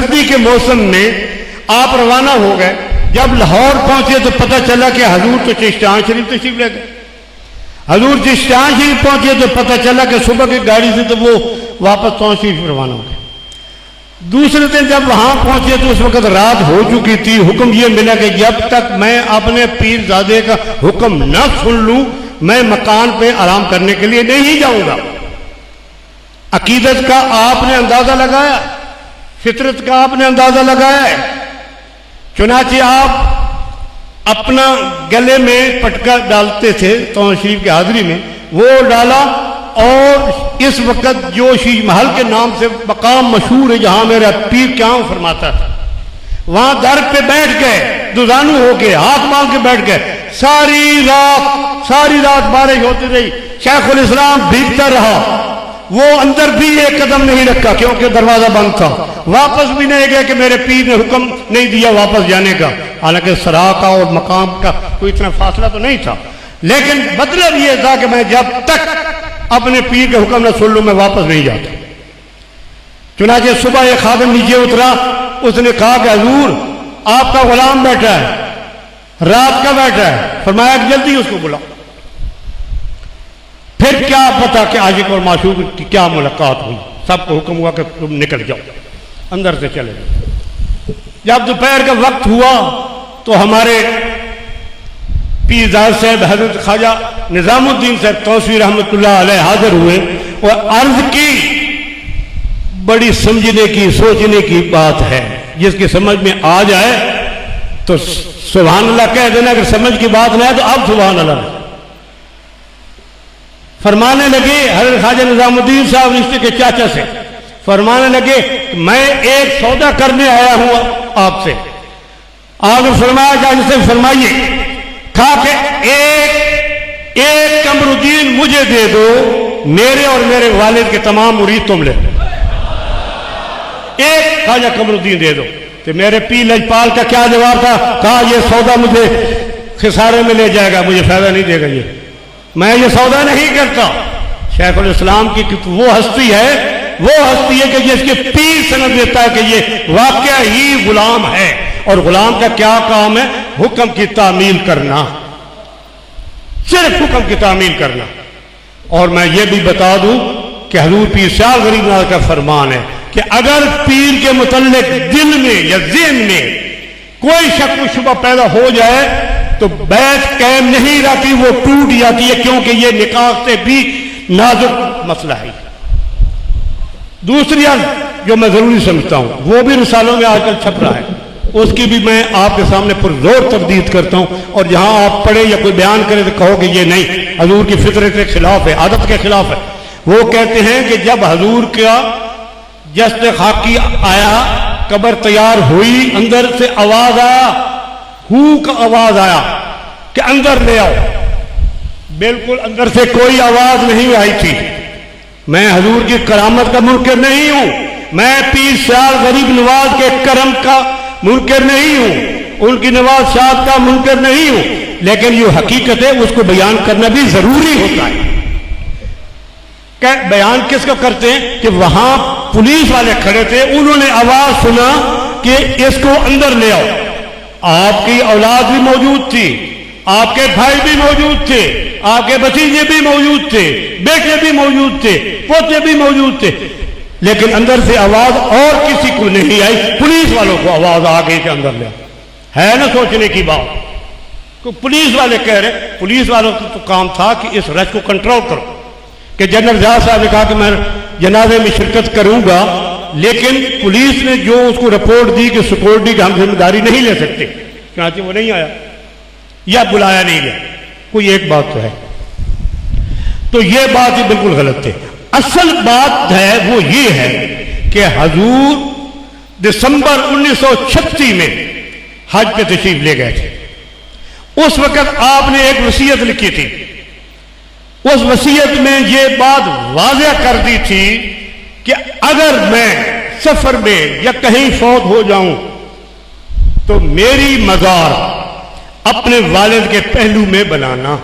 सर्दी के मौसम में आप रवाना हो गए। जब लाहौर पहुंचे तो पता चला कि हजूर तो चिश्तियान शरीफ तशरीफ ले गए। हजूर चिश्तियान शरीफ पहुंचे तो पता चला कि सुबह की गाड़ी से तो वो वापस तौन शरीफ रवाना हो गए। दूसरे दिन जब वहां पहुंचे तो उस वक्त रात हो चुकी थी। हुक्म यह मिला कि जब तक मैं अपने पीरजादे का हुक्म न सुन लूं मैं मकान पे आराम करने के लिए नहीं जाऊंगा। अकीदत का आपने अंदाजा लगाया, फितरत का आपने अंदाजा लगाया है। चुनाचे आप अपना गले में पटका डालते थे तौन शरीफ की हाजिरी में, वो डाला और इस वक्त जो शीश महल के नाम से मकाम मशहूर है जहां मेरा पीर क्या फरमाता था, वहां दर पे बैठ गए, दुजानू होके हाथ मांग के बैठ गए। सारी रात बारिश होती रही। शेखुल इस्लाम भीगता रहा, वो अंदर भी एक कदम नहीं रखा क्योंकि दरवाजा बंद था। वापस भी नहीं गए कि मेरे पीर ने हुक्म नहीं दिया वापस जाने का। हालांकि सराह का और मकाम का कोई इतना फासला तो नहीं था, लेकिन मतलब यह था कि मैं जब तक अपने पीर के हुक्म न सुन लूं मैं वापस नहीं जाता। चुनाचे सुबह एक खादिम नीचे उतरा, उसने कहा कि हजूर आपका गुलाम बैठा है, रात का बैठा है, फरमाया जल्दी उसको बुलाओ। फिर क्या पता कि आशिक और माशूक की क्या मुलाकात हुई। सबको हुक्म हुआ कि तुम निकल जाओ, अंदर से चले जाओ। जब दोपहर का वक्त हुआ तो हमारे पीरजाद साहब हजरत ख्वाजा निजामुद्दीन साहब तौसी रहमतुल्लाह अलैह हाजिर हुए और अर्ज की। बड़ी समझने की सोचने की बात है, जिसकी समझ में आ जाए तो सुभान अल्लाह कह देना, अगर समझ की बात ना है तो अब सुभान अल्लाह। फरमाने लगे हजरत ख्वाजा निजामुद्दीन साहब रिश्ते के चाचा से, फरमाने लगे मैं एक सौदा करने आया हूं आपसे। आपने फरमाया चाचा से फरमाइए। कहा कि एक कमरुद्दीन मुझे दे दो, मेरे और मेरे वालिद के तमाम मुरीद तुम ले। एक ख्वाजा कमरुद्दीन दे दो। तो मेरे पीर लजपाल का क्या जवाब था? कहा यह सौदा मुझे खिसारे में ले जाएगा, मुझे फायदा नहीं देगा, ये मैं ये सौदा नहीं करता। शेखुल इस्लाम की वो हस्ती है कि जिसके पीर सनद देता है कि ये वाकया ही गुलाम है, और गुलाम का क्या काम है? हुक्म की तामील करना, सिर्फ हुक्म की तामील करना। और मैं ये भी बता दूं कि हजूर पीर शाह गरीब नवाज का फरमान है कि अगर पीर के मुतल्लिक दिल में या ज़हन में कोई शक व शुबा पैदा हो जाए तो बैत कायम नहीं रहती, वो टूट जाती है, क्योंकि ये निकाह से भी नाजुक मसला है। दूसरी अर्ज जो मैं जरूरी समझता हूं, वो भी रिसालों में आजकल छप रहा है, उसकी भी मैं आपके सामने पुरजोर तरदीद करता हूं। और जहां आप पढ़े या कोई बयान करे तो कहो कि ये नहीं, हजूर की फितरत के खिलाफ है, आदत के खिलाफ है। वो कहते हैं कि जब हजूर का जश्न खाकी आया, कब्र तैयार हुई, अंदर से आवाज आया, हू का आवाज आया कि अंदर ले आओ। बिल्कुल अंदर से कोई आवाज नहीं आई थी। मैं हजूर की करामत का मुनकर नहीं हूं, मैं पीर शाह गरीब नवाज के करम का मुनकर नहीं हूं, उनकी नवाज शाह का मुनकर नहीं हूं, लेकिन जो हकीकत है उसको बयान करना भी जरूरी होता है। बयान किसको करते हैं कि वहां पुलिस वाले खड़े थे, उन्होंने आवाज सुना कि इसको अंदर ले आओ। आपकी औलाद भी मौजूद थी, आपके भाई भी मौजूद थे, आपके भतीजे भी मौजूद थे, बेटे भी मौजूद थे, पोते भी मौजूद थे, लेकिन अंदर से आवाज और किसी को नहीं आई, पुलिस वालों को आवाज आ गई कि अंदर ले। है ना सोचने की बात? तो पुलिस वाले कह रहे, पुलिस वालों का तो काम था कि इस रश को कंट्रोल करो। कि जनरल जाज साहब ने कहा कि मैं जनाजे में शिरकत करूंगा, लेकिन पुलिस ने जो उसको रिपोर्ट दी कि सिक्योरिटी की हम जिम्मेदारी नहीं ले सकते, क्योंकि वो नहीं आया या बुलाया नहीं गया। कोई एक बात तो है, तो ये बात ही बिल्कुल गलत है। असल बात है वो ये है कि हजूर दिसंबर 1936 में हज पे तशरीफ ले गए थे। उस वक्त आपने एक वसीयत लिखी थी, उस वसीयत में ये बात वाज़ेह कर दी थी कि अगर मैं सफर में या कहीं फौत हो जाऊं तो मेरी मजार अपने वालिद के पहलू में बनाना,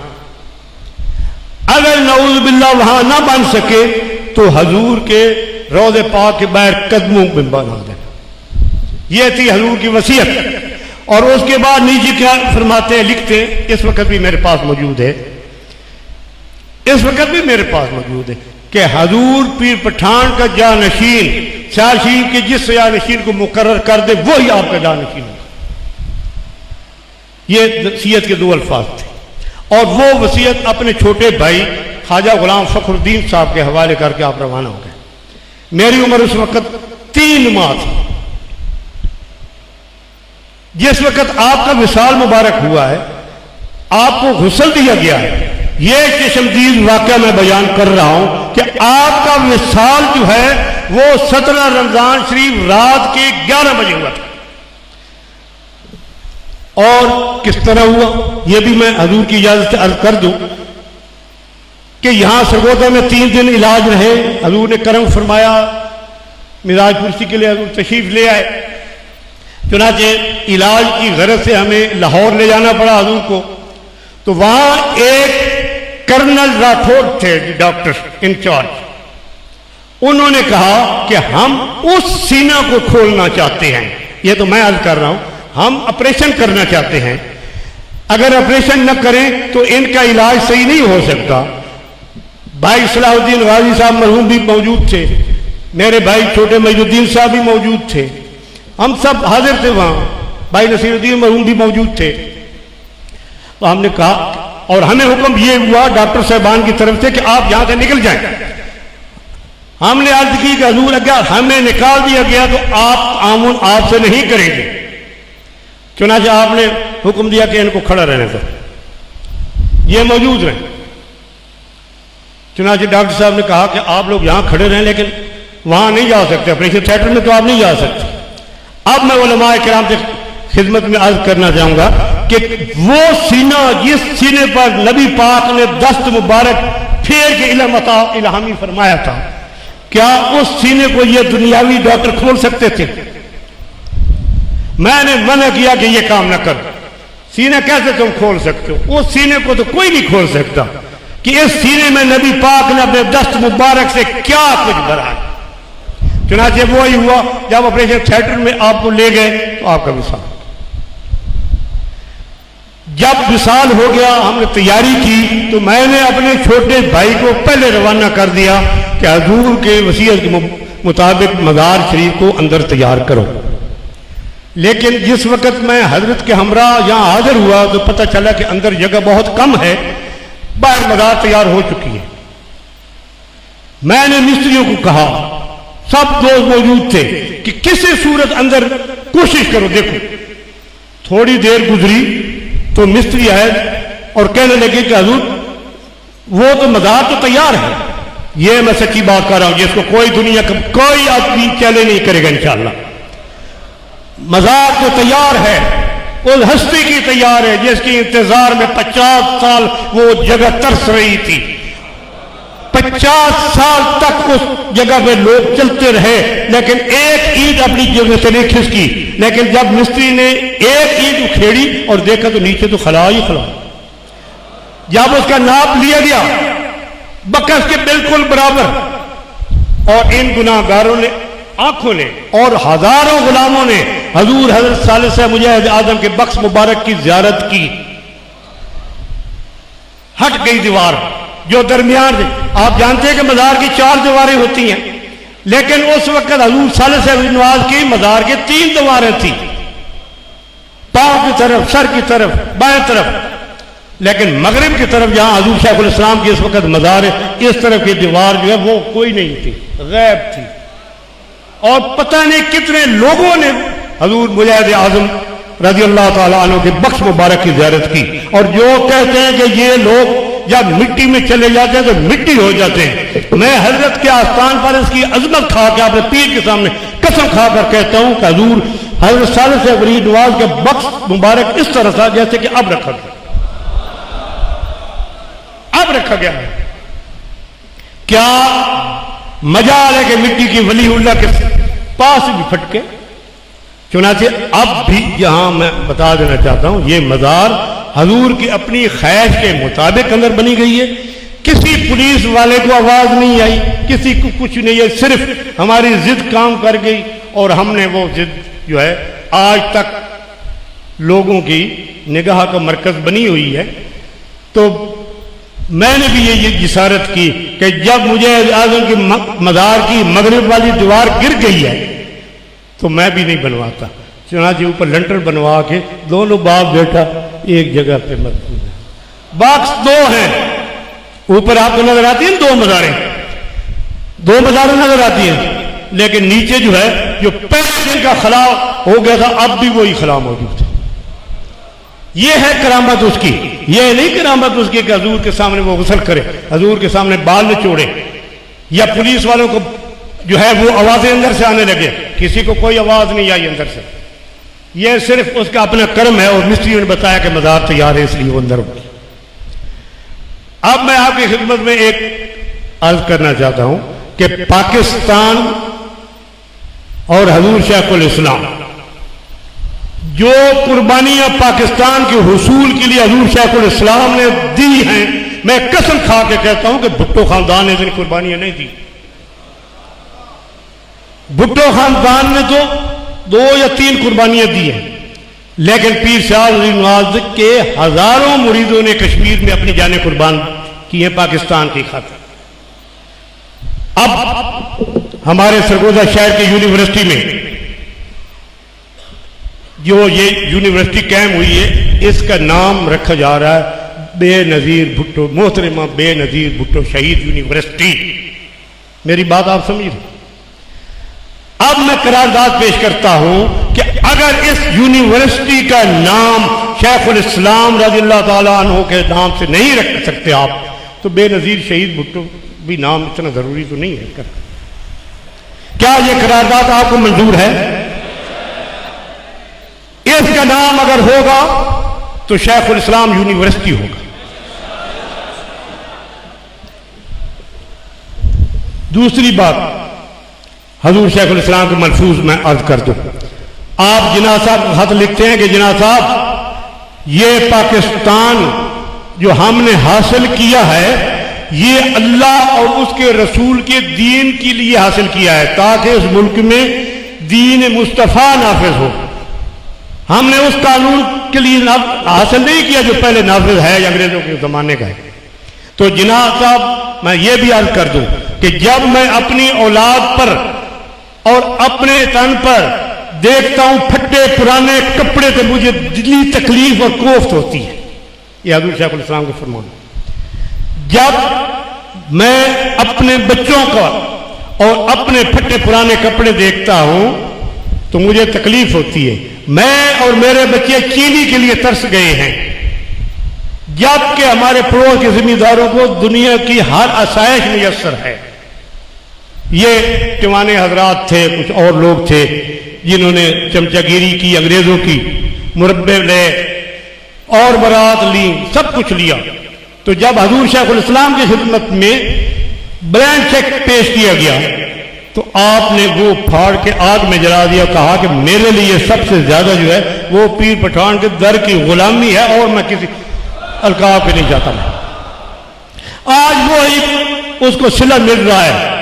अगर नऊज़ बिल्लाह वहां ना बन सके तो हजूर के रोज़े पाक के बाहर कदमों में बना देना। ये थी हजूर की वसीयत। और उसके बाद नीचे क्या फरमाते हैं, लिखते हैं, इस वक्त भी मेरे पास मौजूद है, इस वक्त भी मेरे पास मौजूद है कि हजूर पीर पठान का जानशीन शाहशीन के जिस जानशीन को मुकर्रर कर दे वही आपका जानशीन है। ये वसीयत के दो अल्फाज थे और वो वसीयत अपने छोटे भाई ख्वाजा गुलाम फखरुद्दीन साहब के हवाले करके आप रवाना हो गए। मेरी उम्र उस वक्त 3 माह थी। जिस वक्त आपका विसाल मुबारक हुआ है, आपको गुस्ल दिया गया है, यह चश्मदीद वाकया मैं बयान कर रहा हूं कि आपका विसाल जो है वो 17 रमजान शरीफ रात के 11 बजे हुआ था। और किस तरह हुआ यह भी मैं हजूर की इजाजत से अर्ज कर दूं कि यहां सरगोदा में 3 दिन इलाज रहे। हजूर ने करम फरमाया, मिजाज कुर्सी के लिए हजूर तशरीफ ले आए। चुनाचे इलाज की गरज से हमें लाहौर ले जाना पड़ा हजूर को। तो वहां एक कर्नल राठौड़ थे, डॉक्टर इंचार्ज, उन्होंने कहा कि हम उस सीना को खोलना चाहते हैं। यह तो मैं अर्ज कर रहा हूं, हम ऑपरेशन करना चाहते हैं। अगर ऑपरेशन न करें तो इनका इलाज सही नहीं हो सकता। भाई सलाहुद्दीन गाजी साहब मरहूम भी मौजूद थे, मेरे भाई छोटे मजदुद्दीन साहब भी मौजूद थे, हम सब हाजिर थे वहां। भाई नसीरुद्दीन मरहूम भी मौजूद थे। तो हमने कहा, और हमें हुक्म ये हुआ डॉक्टर साहबान की तरफ से कि आप यहां से निकल जाएं। हमने अर्ज की कि हजूर अगर हमें निकाल दिया गया तो आप आमुन आपसे नहीं करेंगे। चुनाचे आपने हुक्म दिया कि इनको खड़ा रहने दो, ये मौजूद रहे। चुनाचे डॉक्टर साहब ने कहा कि आप लोग यहां खड़े रहें, लेकिन वहां नहीं जा सकते, ऑपरेशन थिएटर में तो आप नहीं जा सकते। अब मैं उलमाए किराम से खिदमत में अर्ज करना चाहूंगा कि वो सीना जिस सीने पर नबी पाक ने दस्त मुबारक फेर के इल्हामी फरमाया था, क्या उस सीने को ये दुनियावी डॉक्टर खोल सकते थे? मैंने मना किया कि ये काम ना कर। सीने कैसे तुम खोल सकते हो? उस सीने को तो कोई नहीं खोल सकता कि इस सीने में नबी पाक ने अपने दस्त मुबारक से क्या कुछ भरा है। चुनाचे वो ही हुआ, जब ऑपरेशन थिएटर में आपको ले गए तो आपका विसाल। जब विसाल हो गया, हमने तैयारी की, तो मैंने अपने छोटे भाई को पहले रवाना कर दिया कि हजूर के वसीयत के मुताबिक मज़ार शरीफ को अंदर तैयार करो। लेकिन जिस वक्त मैं हजरत के हमरा यहां हाजिर हुआ तो पता चला कि अंदर जगह बहुत कम है, बाहर मज़ार तैयार हो चुकी है। मैंने मिस्त्रियों को कहा, सब दोस्त मौजूद थे, कि किसी सूरत अंदर कोशिश करो। देखो, थोड़ी देर गुजरी तो मिस्त्री आए और कहने लगे कि हजूर वो तो मज़ार तो तैयार है। ये मैं सच्ची बात कर रहा हूं, जिसको कोई दुनिया का कोई आदमी चैलेंज नहीं करेगा इंशाअल्लाह। मज़ार तो तैयार है, उस हस्ती की तैयार है जिसके इंतजार में 50 साल वो जगह तरस रही थी। 50 साल तक उस जगह पे लोग चलते रहे, लेकिन एक ईंट अपनी जगह से नहीं खिसकी। लेकिन जब मिस्त्री ने एक ईंट उखेड़ी और देखा तो नीचे तो खला ही खला। जब उसका नाप लिया गया बकस के बिल्कुल बराबर, और इन गुनाहगारों ने, आंखों ने और हजारों गुलामों ने हजूर हजरत साले साहब मुजाहिद आजम के बख्श मुबारक की ज़ियारत की। हट गई दीवार जो दरमियान थी। आप जानते हैं कि मज़ार की 4 दीवारें होती हैं, लेकिन उस वक्त हजूर साले साहब नवाज की मज़ार की 3 दीवारें थी, पांव की तरफ, सर की तरफ, बाएं तरफ। लेकिन मगरिब की तरफ जहां हजूर शेखुल इस्लाम की इस वक्त मज़ार है, इस तरफ की दीवार जो है वो कोई नहीं थी, गैब थी। और पता नहीं कितने लोगों ने हजूर मुजाहिद आजम रज़ी अल्लाह ताला अन्हु के बख्श मुबारक की ज़ियारत की। और जो कहते हैं कि ये लोग जब मिट्टी में चले जाते हैं तो मिट्टी हो जाते हैं, मैं हजरत के आस्थान पर इसकी अजमत खा के अपने पीर के सामने कसम खाकर कहता हूं कि हजूर हजरत साले से गरीब नवाज के बख्श मुबारक इस तरह था जैसे कि अब रखा गया, अब रखा गया है। क्या मजाल है कि मिट्टी की वलीउल्लाह के पास भी फटके। चुनाचे अब भी यहां मैं बता देना चाहता हूं, ये मज़ार हजूर की अपनी ख्वाहिश के मुताबिक अंदर बनी गई है। किसी पुलिस वाले को आवाज नहीं आई, किसी को कुछ नहीं है, सिर्फ हमारी जिद काम कर गई और हमने वो जिद जो है आज तक लोगों की निगाह का मरकज बनी हुई है। तो मैंने भी ये जिसारत की कि जब मुझे आजम की मज़ार की मगरिब वाली दीवार गिर गई है तो मैं भी नहीं बनवाता। चुनांचे ऊपर लंटर बनवा के दोनों बाप बेटा एक जगह पे मजबूत है। बॉक्स दो हैं, ऊपर आपको नजर आती है दो मज़ारें नजर आती हैं, लेकिन नीचे जो है जो पहले दिन का खला हो गया था अब भी वही खला मौजूद है। ये है करामत उसकी। ये नहीं करामत उसकी कि हजूर के सामने वो गुस्ल करे, हजूर के सामने बाल निचोड़े, या पुलिस वालों को जो है वो आवाजें अंदर से आने लगे। किसी को कोई आवाज नहीं आई अंदर से। ये सिर्फ उसका अपना कर्म है और मिस्त्री ने बताया कि मज़ार तैयार है इसलिए वो अंदर होगी। अब मैं आपकी खिदमत में एक अर्ज करना चाहता हूं कि पाकिस्तान और हजूर शेखुल इस्लाम जो कुर्बानियां पाकिस्तान के हुसूल के लिए हजूर शेखुल इस्लाम ने दी हैं, मैं कसम खा के कहता हूं कि भुट्टो खानदान ने इतनी कुर्बानियां नहीं दी। भुट्टो खानदान ने तो 2 या 3 कुर्बानियां दी हैं, लेकिन पीर साहब नवाज के हजारों मुरीदों ने कश्मीर में अपनी जानें कुर्बान की हैं पाकिस्तान की खातिर। अब हमारे सरगोदा शहर की यूनिवर्सिटी में जो ये यूनिवर्सिटी कायम हुई है, इसका नाम रखा जा रहा है बेनजीर भुट्टो, मोहतरमा बेनजीर भुट्टो शहीद यूनिवर्सिटी। मेरी बात आप समझिए। अब मैं करारदाद पेश करता हूं कि अगर इस यूनिवर्सिटी का नाम शेखुल इस्लाम रज़ियल्लाहु ताला अन्हु के नाम से नहीं रख सकते आप, तो बेनजीर शहीद भुट्टो भी नाम इतना जरूरी तो नहीं है। क्या यह करारदाद आपको मंजूर है? इसका नाम अगर होगा तो शेखुल इस्लाम यूनिवर्सिटी होगा। दूसरी बात, हजूर शेखुल इस्लाम के मलफूज में अर्ज कर दूं। आप जिना साहब खत लिखते हैं कि जिना साहब ये पाकिस्तान जो हमने हासिल किया है ये अल्लाह और उसके रसूल के दीन के लिए हासिल किया है ताकि इस मुल्क में दीन मुस्तफ़ा नाफिज हो। हमने उस कानून के लिए हासिल नहीं किया जो पहले नाफिज है अंग्रेजों के जमाने का है। तो जिनाब साहब मैं ये भी अर्ज कर दूं कि जब मैं अपनी औलाद पर और अपने तन पर देखता हूं फटे पुराने कपड़े तो मुझे दिली तकलीफ और कोफ्त होती है। यह हजूर शेखुल इस्लाम का फरमान। जब मैं अपने बच्चों का और अपने फटे पुराने कपड़े देखता हूं तो मुझे तकलीफ होती है। मैं और मेरे बच्चे चीनी के लिए तरस गए हैं, जबकि हमारे पड़ोस के जिम्मेदारों को दुनिया की हर आसाइश मुयस्सर है। ये टिवाने हजरात थे, कुछ और लोग थे जिन्होंने चमचागिरी की, अंग्रेजों की मुरब्बे ले और बरात ली, सब कुछ लिया। तो जब हजूर शेखुल इस्लाम की खिदमत में ब्लैंक चेक पेश किया गया तो आपने वो फाड़ के आग में जला दिया, कहा कि मेरे लिए सबसे ज्यादा जो है वो पीर पठान के दर की गुलामी है और मैं किसी अलकाब पे नहीं जाता। आज वो ही उसको सिला मिल रहा है।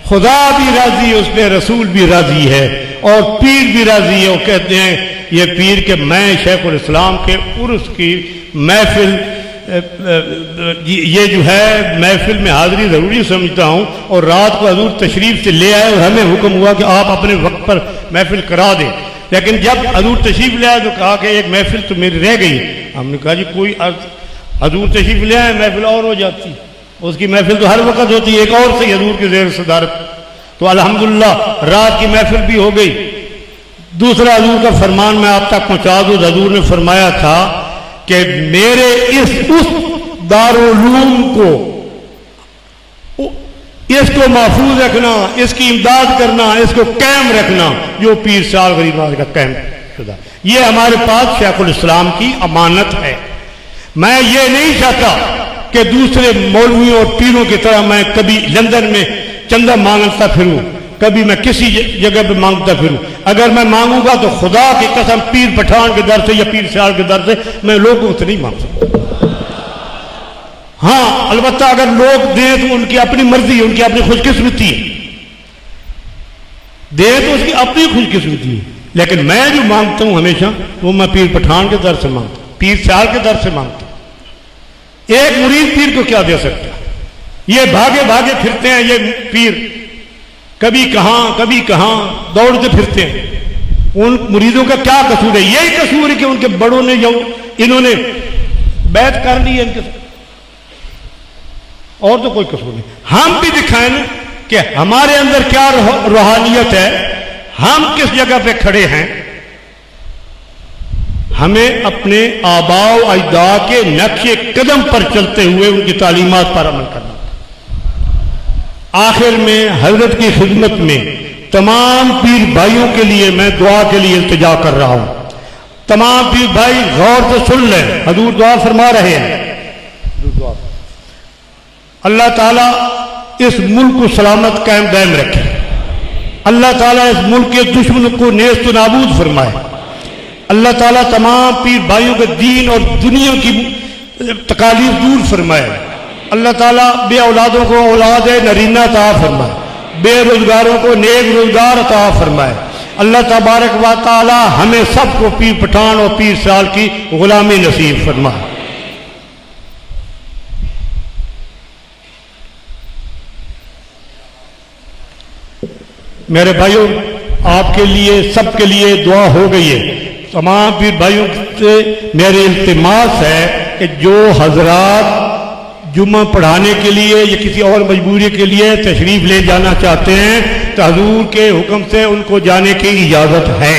खुदा भी राजी है उसमें, रसूल भी राजी है और पीर भी राजी है। वो कहते हैं ये पीर के मैं शेखुल इस्लाम के उर्स की महफिल, ये जो है महफिल में हाजिरी जरूरी समझता हूं। और रात को हजूर तशरीफ से ले आए और हमें हुक्म हुआ कि आप अपने वक्त पर महफिल करा दें। लेकिन जब हजूर तशरीफ ले आए तो कहा कि एक महफिल तो मेरी रह गई। हमने कहा जी कोई हजूर तशरीफ ले आए महफिल और हो जाती, उसकी महफिल तो हर वक्त होती है, एक और से हजूर की ज़ेर सदारत। तो अल्हम्दुलिल्लाह रात की महफिल भी हो गई। दूसरा हजूर का फरमान मैं आप तक पहुंचा दूं। हजूर ने फरमाया था कि मेरे उस दारुलूम को, इसको महफूज रखना, इसकी इमदाद करना, इसको कायम रखना जो पीर साहब गरीब का कायम शुदा। ये हमारे पास शेखुल इस्लाम की अमानत है। मैं ये नहीं चाहता कि दूसरे मौलवियों और पीरों की तरह मैं कभी लंदन में चंदा मांगता फिरूं, कभी मैं किसी जगह पे मांगता फिरूं। अगर मैं मांगूंगा तो खुदा की कसम पीर पठान के दर से या पीर साहब के दर से मैं लोगों से नहीं मांग सकता। हाँ अलबत्ता अगर लोग दें तो उनकी अपनी मर्जी है, उनकी अपनी खुशकिस्मती है। दें तो उसकी अपनी खुशकिस्मती है। लेकिन मैं जो मांगता हूं हमेशा वो मैं पीर पठान के दर से मांगता हूं, पीर सियाल के दर से मांगता हूं। एक मुरीद पीर को क्या दे सकता? ये भागे भागे फिरते हैं ये पीर, कभी कहां दौड़ते फिरते हैं। उन मुरीदों का क्या कसूर है? यही कसूर है कि उनके बड़ों ने जो इन्होंने बैत कर ली है इनके साथ, और तो कोई कसूर नहीं। हम भी दिखाएं ना कि हमारे अंदर क्या रूहानियत है, हम किस जगह पे खड़े हैं। हमें अपने आबाओ अजदा के नक्शे कदम पर चलते हुए उनकी तालीमात पर अमल करना। आखिर में हजरत की खिदमत में तमाम पीर भाइयों के लिए मैं दुआ के लिए इल्तिजा कर रहा हूं। तमाम पीर भाई गौर से सुन लें, हजूर दुआ फरमा रहे हैं। अल्लाह ताला इस मुल्क को सलामत कायम दायम रखे। अल्लाह ताला इस मुल्क के दुश्मन को नेस्त नाबूद फरमाए। अल्लाह ताला तमाम पीर भाइयों के दीन और दुनिया की तकालीफ दूर फरमाए। अल्लाह ताला बे औलादों को औलाद नरीना अता फरमाए, बेरोजगारों को नेक रोजगार अता फरमाए। अल्लाह तबारक व तआला हमें सबको पीर पठान और पीर सियाल की गुलामी नसीब फरमाए। मेरे भाइयों, आपके लिए सबके लिए दुआ हो गई है। तमाम पीर भाइयों से मेरी इल्तिमास है कि जो हजरात जुम्मा पढ़ाने के लिए या किसी और मजबूरी के लिए तशरीफ ले जाना चाहते हैं तो हजूर के हुक्म से उनको जाने की इजाज़त है।